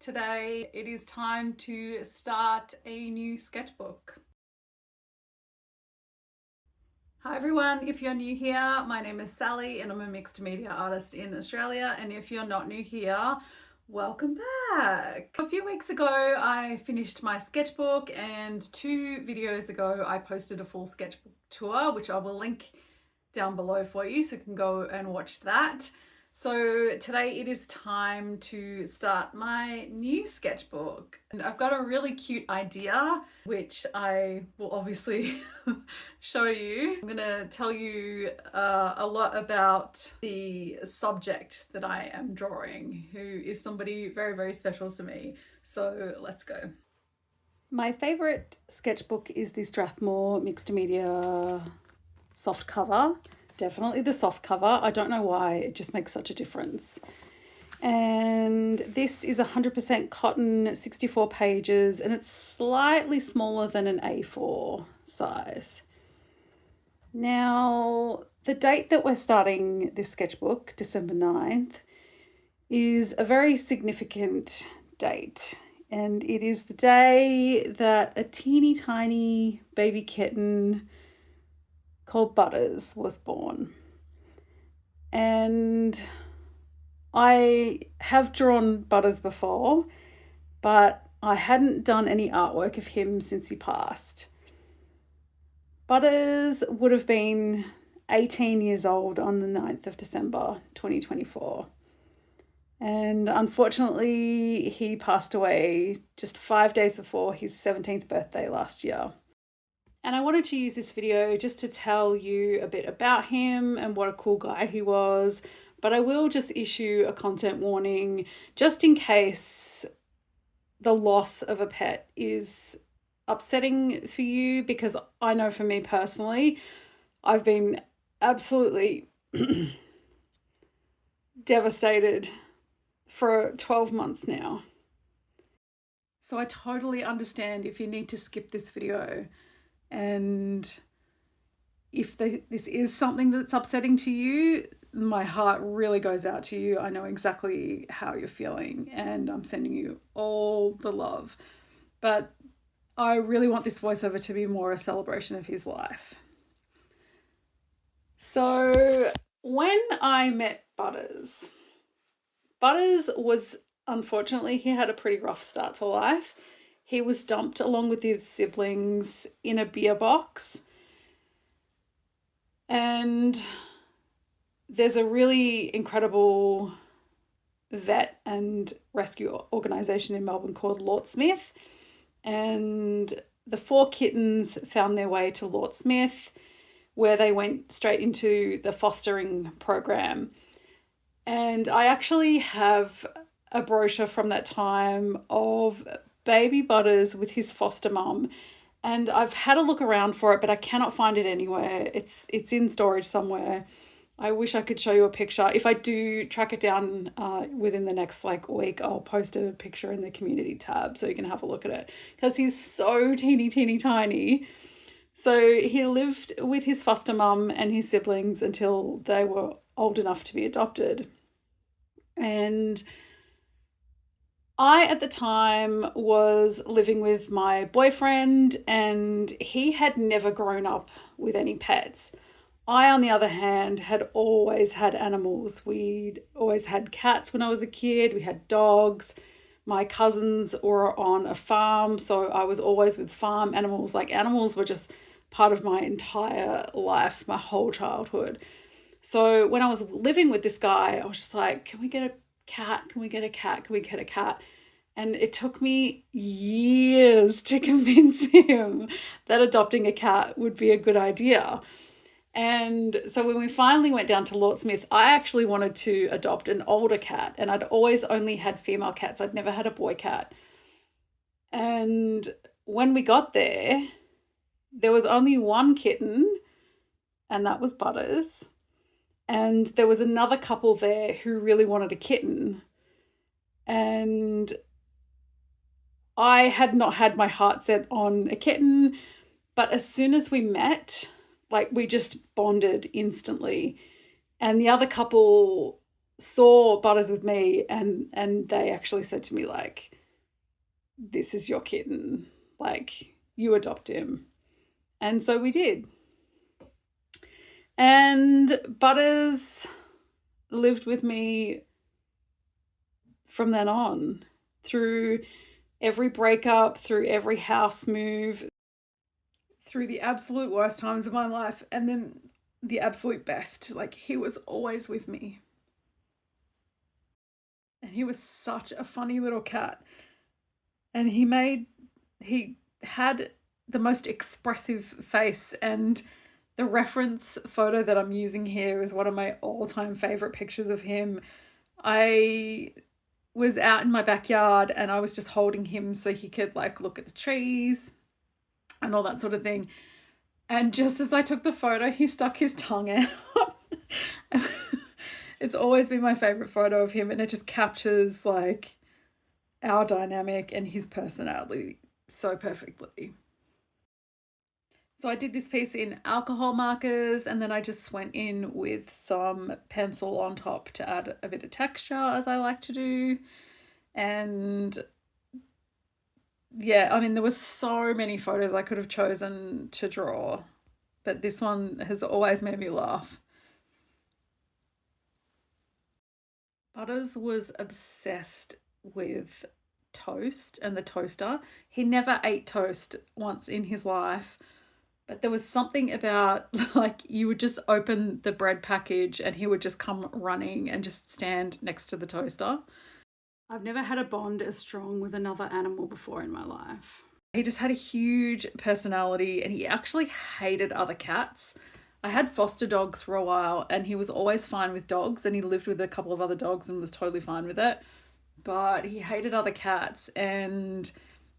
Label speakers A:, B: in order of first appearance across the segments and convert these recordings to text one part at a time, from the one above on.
A: Today it is time to start a new sketchbook. Hi everyone, if you're new here, my name is Sally and I'm a mixed media artist in Australia, and if you're not new here, welcome back. A few weeks ago I finished my sketchbook, and 2 videos ago I posted a full sketchbook tour, which I will link down below for you so you can go and watch that. So today it is time to start my new sketchbook, and I've got a really cute idea which I will obviously show you. I'm gonna tell you a lot about the subject that I am drawing, who is somebody very, very special to me. So let's go. My favorite sketchbook is the Strathmore mixed media soft cover. Definitely the soft cover. I don't know why, it just makes such a difference. And this is 100% cotton, 64 pages, and it's slightly smaller than an A4 size. Now, the date that we're starting this sketchbook, December 9th, is a very significant date. And it is the day that a teeny tiny baby kitten called Butters was born. And I have drawn Butters before, but I hadn't done any artwork of him since he passed. Butters would have been 18 years old on the 9th of December 2024. And unfortunately, he passed away just 5 days before his 17th birthday last year. And I wanted to use this video just to tell you a bit about him and what a cool guy he was. But I will just issue a content warning just in case the loss of a pet is upsetting for you, because I know for me personally, I've been absolutely devastated for 12 months now. So I totally understand if you need to skip this video. And if this is something that's upsetting to you, my heart really goes out to you. I know exactly how you're feeling, and I'm sending you all the love. But I really want this voiceover to be more a celebration of his life. So when I met Butters was, unfortunately, he had a pretty rough start to life. He was dumped along with his siblings in a beer box. And there's a really incredible vet and rescue organisation in Melbourne called Lort Smith. And the 4 kittens found their way to Lort Smith, where they went straight into the fostering program. And I actually have a brochure from that time of baby Butters with his foster mum, and I've had a look around for it, but I cannot find it anywhere. It's in storage somewhere. I wish I could show you a picture. If I do track it down within the next week, I'll post a picture in the community tab so you can have a look at it, because he's so teeny tiny. So he lived with his foster mum and his siblings until they were old enough to be adopted. And I, at the time, was living with my boyfriend, and he had never grown up with any pets. I, on the other hand, had always had animals. We'd always had cats when I was a kid. We had dogs. My cousins were on a farm, so I was always with farm animals. Animals were just part of my entire life, my whole childhood. So when I was living with this guy, I was just like, can we get a cat? Can we get a cat? Can we get a cat? And it took me years to convince him that adopting a cat would be a good idea. And so when we finally went down to Lort Smith, I actually wanted to adopt an older cat, and I'd always only had female cats. I'd never had a boy cat. And when we got there, there was only one kitten, and that was Butters. And there was another couple there who really wanted a kitten. And I had not had my heart set on a kitten, but as soon as we met, we just bonded instantly. And the other couple saw Butters with me, and they actually said to me, like, this is your kitten, like, you adopt him. And so we did. And Butters lived with me from then on, through every breakup, through every house move, through the absolute worst times of my life, and then the absolute best. Like, he was always with me. And he was such a funny little cat. And he had the most expressive face, and the reference photo that I'm using here is one of my all-time favorite pictures of him. I was out in my backyard and I was just holding him so he could, like, look at the trees and all that sort of thing. And just as I took the photo, he stuck his tongue out. It's always been my favorite photo of him, and it just captures, like, our dynamic and his personality so perfectly. So I did this piece in alcohol markers, and then I just went in with some pencil on top to add a bit of texture, as I like to do. And yeah, I mean, there was so many photos I could have chosen to draw, but this one has always made me laugh. Butters was obsessed with toast and the toaster. He never ate toast once in his life, but there was something about, like, you would just open the bread package and he would just come running and just stand next to the toaster. I've never had a bond as strong with another animal before in my life. He just had a huge personality, and he actually hated other cats. I had foster dogs for a while, and he was always fine with dogs, and he lived with a couple of other dogs and was totally fine with it. But he hated other cats, and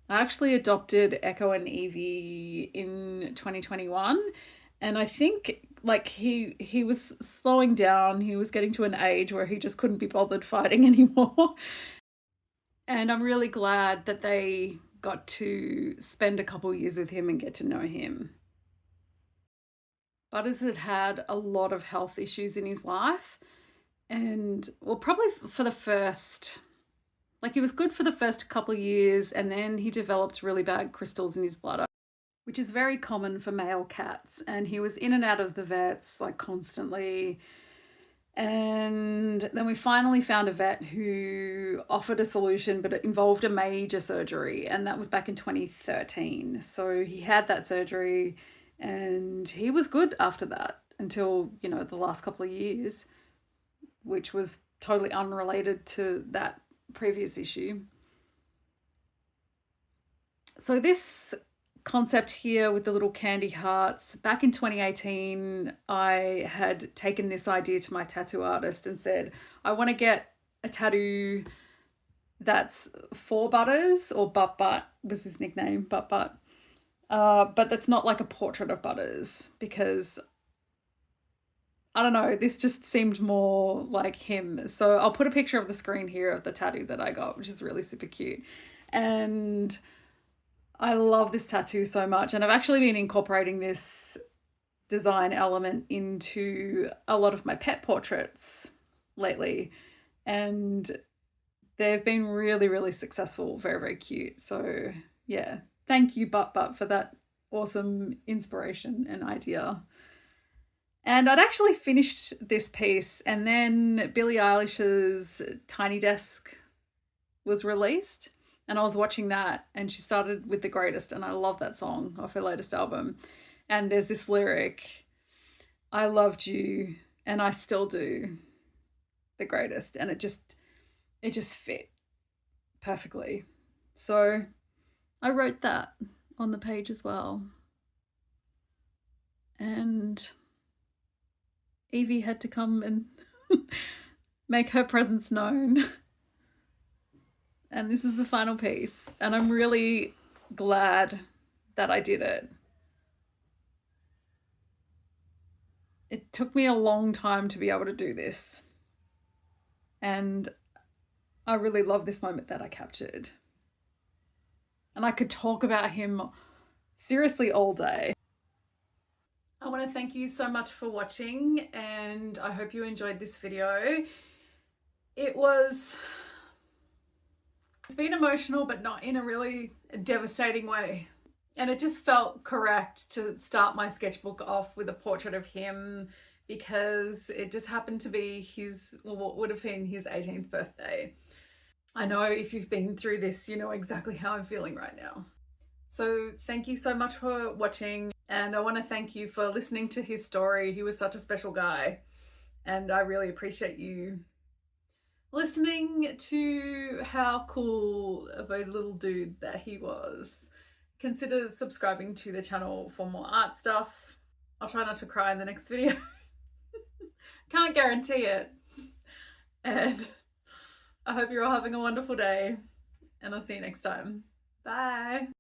A: I actually adopted Echo and Evie in 2021. And I think, like, he was slowing down. He was getting to an age where he just couldn't be bothered fighting anymore. And I'm really glad that they got to spend a couple years with him and get to know him. Butters had had a lot of health issues in his life, and, well, probably for the first, like, he was good for the first couple of years, and then he developed really bad crystals in his bladder, which is very common for male cats. And he was in and out of the vets, like, constantly. And then we finally found a vet who offered a solution, but it involved a major surgery, and that was back in 2013. So he had that surgery, and he was good after that until, you know, the last couple of years, which was totally unrelated to that previous issue. So this concept here with the little candy hearts, back in 2018, I had taken this idea to my tattoo artist and said, I want to get a tattoo that's for Butters, or Butt Butt was his nickname, Butt Butt. But that's not like a portrait of Butters, because I don't know, this just seemed more like him. So I'll put a picture of the screen here of the tattoo that I got, which is really super cute. And I love this tattoo so much, and I've actually been incorporating this design element into a lot of my pet portraits lately, and they've been really, really successful, very, very cute. So yeah, thank you, Butt Butt, for that awesome inspiration and idea. And I'd actually finished this piece, and then Billie Eilish's Tiny Desk was released, and I was watching that, and she started with The Greatest, and I love that song off her latest album. And there's this lyric, I loved you and I still do, the greatest. And it just fit perfectly. So I wrote that on the page as well. And Evie had to come and make her presence known. And this is the final piece, and I'm really glad that I did it. It took me a long time to be able to do this, and I really love this moment that I captured. And I could talk about him seriously all day. I want to thank you so much for watching, and I hope you enjoyed this video. It's been emotional, but not in a really devastating way. And it just felt correct to start my sketchbook off with a portrait of him because it just happened to be his, well, what would have been his 18th birthday. I know if you've been through this, you know exactly how I'm feeling right now. So thank you so much for watching, and I want to thank you for listening to his story. He was such a special guy, and I really appreciate you listening to how cool of a little dude that he was. Consider subscribing to the channel for more art stuff. I'll try not to cry in the next video. Can't guarantee it. And I hope you're all having a wonderful day, and I'll see you next time. Bye.